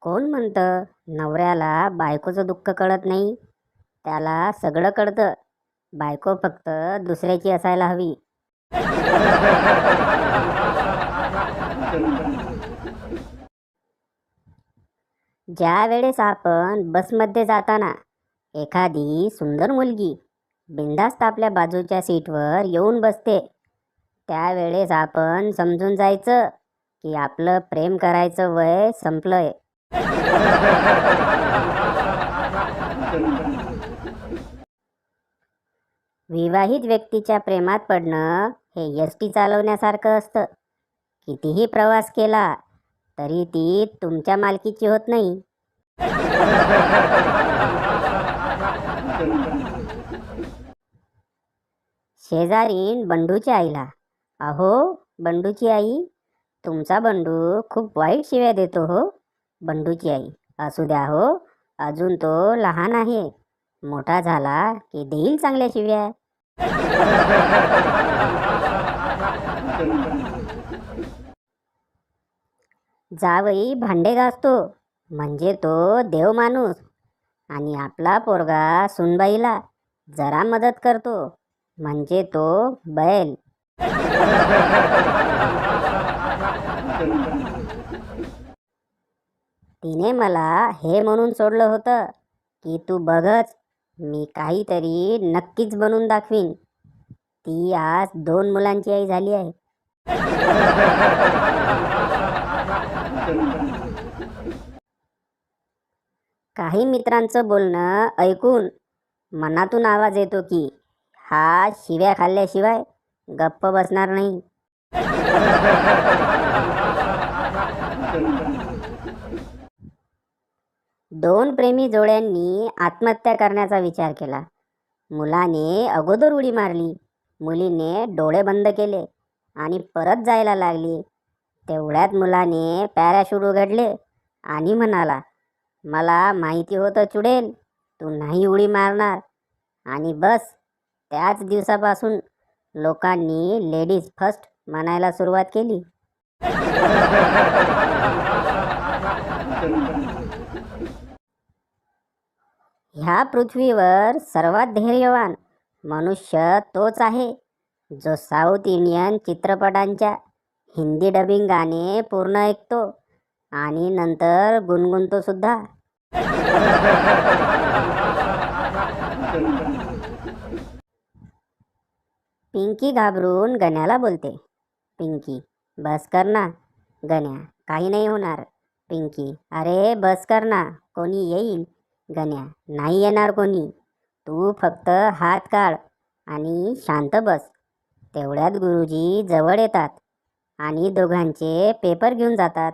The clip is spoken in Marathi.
कोण म्हणतं नवऱ्याला बायकोचं दुःख कळत नाही? त्याला सगळं कळतं. बायको फक्त दुसऱ्याची असायला हवी. ज्या वेळेस आपण बसमध्ये जाताना एखादी सुंदर मुलगी बिनधास्त आपल्या बाजूच्या सीटवर येऊन बसते, त्यावेळेस आपण समजून जायचं की आपलं प्रेम करायचं वय संपलंय. विवाहित व्यक्तीच्या प्रेमात पडणं हे एसटी चालवण्यासारखं असतं. कितीही प्रवास केला तरी ती तुमच्या मालकीची होत नाही. शेजारीन बंडूच्या आईला, अहो बंडूची आई, तुमचा बंडू खूप वाईट शिव्या देतो हो. बंडूची आई, असू द्या हो, अजून तो लहान आहे, मोठा झाला की देईल चांगल्या शिव्या. जावई भांडे घासतो म्हणजे तो देव माणूस, आणि आपला पोरगा सुनबाईला जरा मदत करतो म्हणजे तो बैल. तिने मला हे म्हणून सोडलं होतं की तू बघच, मी काहीतरी नक्कीच बनून दाखवीन. ती आज 2 मुलांची आई झाली आहे. काही मित्रांचं बोलणं ऐकून मनातून आवाज येतो की हा शिव्या खाल्ल्याशिवाय गप्प बसणार नाही. दोन प्रेमी जोड्यांनी आत्महत्या करण्याचा विचार केला. मुलाने अगोदर उडी मारली, मुलीने डोळे बंद केले आणि परत जायला लागली. तेवढ्यात मुलाने पॅराशूट उघडले आणि म्हणाला, मला माहिती होतं चुडेल, तू नाही उडी मारणार. आणि बस त्याच दिवसापासून लोकांनी लेडीज फर्स्ट म्हणायला सुरुवात केली. ह्या पृथ्वीवर सर्वात धैर्यवान मनुष्य तोच आहे जो साऊथ इंडियन चित्रपटांच्या हिंदी डबिंग गाणे पूर्ण ऐकतो आणि नंतर गुणगुणतो सुद्धा. पिंकी घाबरून गण्याला बोलते, पिंकी बस कर ना. गण्या, काही नाही होणार. पिंकी, अरे बस कर ना, कोणी येईल. गण्या, नाही येणार कोणी, तू फक्त हात काढ आणि शांत बस. तेवढ्यात गुरुजी जवळ येतात आणि दोघांचे पेपर घेऊन जातात.